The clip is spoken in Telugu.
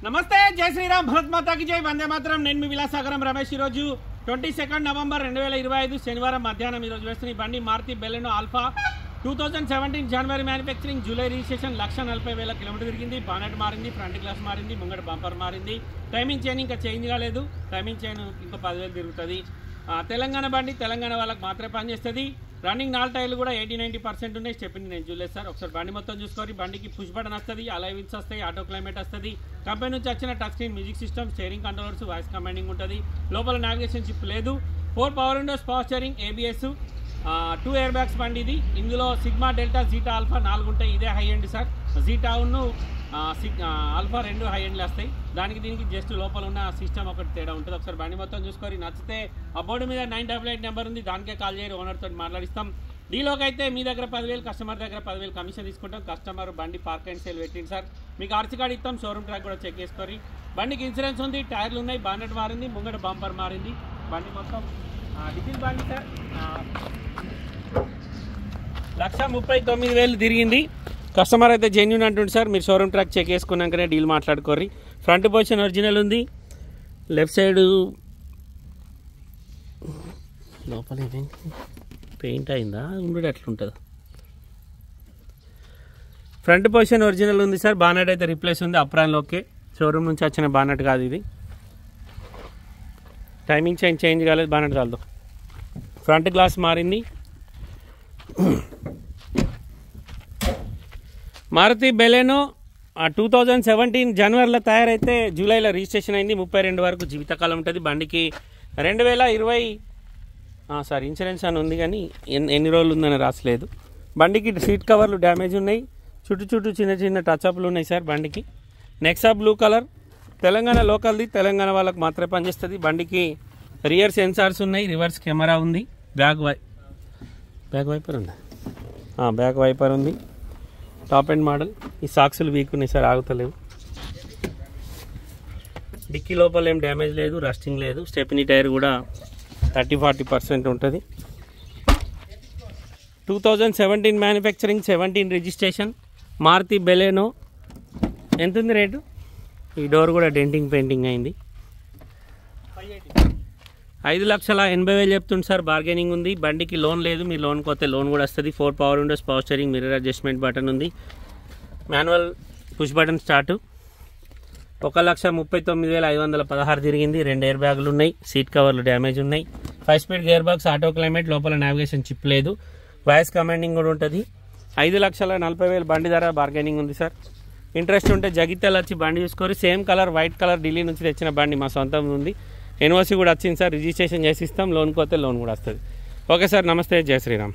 నమస్తే, జై శ్రీరామ్, భరత్ మాతాకి జై, వందే మాతరం. నేను మీ విలాసాగరం రమేష్. ఈరోజు 22 నవంబర్ 2025 శనివారం మధ్యాహ్నం ఈరోజు వేస్తున్న ఈ బండి మారుతి బెలెనో ఆల్ఫా 2017 జనవరి మ్యానుఫ్యాక్చరింగ్, జూలై రిజిస్ట్రేషన్. 1,40,000 కిలోమీటర్ తిరిగింది. బానెట్ మారింది, ఫ్రంట్ గ్లాస్ మారింది, ముంగట బంపర్ మారింది. టైమింగ్ చైన్ ఇంకా చేంజ్ కాలేదు. టైమింగ్ చైన్ ఇంకో 10,000 తిరుగుతుంది. తెలంగాణ బండి, తెలంగాణ వాళ్ళకి మాత్రమే పనిచేస్తుంది. రన్నింగ్ 4 టైర్లు కూడా 80-90% ఉన్నాయి. చెప్పింది నేను చూడలేదు సార్. ఒకసారి బండి మొత్తం చూసుకోవాలి. బండికి పుష్ బటన్ వస్తుంది, అలై వీల్స్ వస్తాయి, ఆటో క్లైమేట్ వస్తుంది. కంపెనీ నుంచి వచ్చిన touch screen music system, steering controllers, voice commanding ఉంటుంది. లోపల నావిగేషన్ చిప్ లేదు. 4 power windows, power steering, ABS, 2 air bags బండి ఇది. ఇందులో సిగ్మా, డెల్టా, జీటా, ఆల్ఫా 4 ఉంటాయి. ఇదే హై ఎండ్ సార్. జీటా ఉన్ను ఆల్ఫా 2 హై ఎండ్లు వస్తాయి. దానికి దీనికి జస్ట్ లోపల ఉన్న సిస్టమ్ ఒకటి తేడా ఉంటుంది. ఒకసారి బండి మొత్తం చూసుకొని నచ్చితే ఆ బోర్డు మీద 988 నెంబర్ ఉంది, దానికే కాల్ చేయరు. ఓనర్తో మాట్లాడిస్తాం. డీలోకి అయితే మీ దగ్గర 10,000, కస్టమర్ దగ్గర 10,000 కమిషన్ తీసుకుంటాం. కస్టమర్ బండి పార్క్ అండ్ సేల్ పెట్టింది సార్. మీకు ఆర్సీ కార్డు ఇస్తాం, షోరూమ్ ట్రాక్ కూడా చెక్ చేసుకొని. బండికి ఇన్సూరెన్స్ ఉంది, టైర్లు ఉన్నాయి, బానెట్ మారింది, ముంగట బంపర్ మారింది. బండి మొత్తం డీజిల్ బండి సార్. 1,39,000 తిరిగింది. కస్టమర్ అయితే జెన్యూన్ అంటుంది సార్. మీరు షోరూమ్ ట్రాక్ చెక్ చేసుకున్నాకనే డీల్ మాట్లాడుకోర్రి. ఫ్రంట్ పొజిషన్ ఒరిజినల్ ఉంది. లెఫ్ట్ సైడ్ లోపల పెయింట్ అయిందా, ఉండేది ఎట్లుంటుందా? ఫ్రంట్ పొజిషన్ ఒరిజినల్ ఉంది సార్. బానెట్ అయితే రిప్లేస్ ఉంది. Apron okay. షోరూమ్ నుంచి వచ్చిన బానెట్ కాదు ఇది. టైమింగ్ చేంజ్ కాలేదు. బానెట్ చాలదు. ఫ్రంట్ గ్లాస్ మారింది. మారుతి బెలెనో 2017 జనవరిలో తయారైతే జూలైలో రిజిస్ట్రేషన్ అయింది. 32 వరకు జీవితకాలం ఉంటుంది. బండికి 2020 ఇన్సూరెన్స్ అని ఉంది, కానీ ఎన్ని రోజులు ఉందని రాసలేదు. బండికి సీట్ కవర్లు డ్యామేజ్ ఉన్నాయి. చుట్టూ చిన్న చిన్న టచ్అప్లు ఉన్నాయి సార్ బండికి. నెక్సా బ్లూ కలర్, తెలంగాణ లోకల్ది, తెలంగాణ వాళ్ళకి మాత్రమే పనిచేస్తుంది. బండికి రియర్ సెన్సార్స్ ఉన్నాయి, రివర్స్ కెమెరా ఉంది, బ్యాక్ వైపర్ ఉందా? బ్యాక్ వైపర్ ఉంది. Top end model. ఈ సాక్సులు వీక్ ఉన్నాయి సార్, ఆగుతలేవు. డిక్కీ లోపల ఏం డ్యామేజ్ లేదు, రస్టింగ్ లేదు. స్టెప్నీ టైర్ కూడా 30-40% ఉంటుంది. 2017 మ్యానుఫ్యాక్చరింగ్, 17 రిజిస్ట్రేషన్. మారుతి బెలెనో. ఎంత ఉంది రేటు? ఈ డోర్ కూడా డెంటింగ్ పెయింటింగ్ అయింది. 5,80,000 చెప్తుంది సార్. బార్గెనింగ్ ఉంది. బండికి లోన్ లేదు. మీరు లోన్ కొత్త లోన్ కూడా వస్తుంది. 4 power windows, power steering, mirror adjustment button ఉంది. Manual push button start. 1,39,516 తిరిగింది. 2 ఎయిర్ బ్యాగులు ఉన్నాయి. సీట్ కవర్లు డ్యామేజ్ ఉన్నాయి. 5 speed gear box, auto climate, లోపల నావిగేషన్ చిప్ లేదు. వాయిస్ కమాండింగ్ కూడా ఉంటుంది. 5,40,000 బండి ధర. బార్గెనింగ్ ఉంది సార్. ఇంట్రెస్ట్ ఉంటే జగిత్యాల వచ్చి బండి చూసుకొని. Same colour white colour Delhi నుంచి తెచ్చిన బండి మా సొంతం ఉంది. ఎన్ఓసి కూడా వచ్చింది సార్. రిజిస్ట్రేషన్ చేసి ఇస్తాం. లోన్ పోతే లోన్ కూడా వస్తుంది. ఓకే సార్, నమస్తే, జై శ్రీరామ్.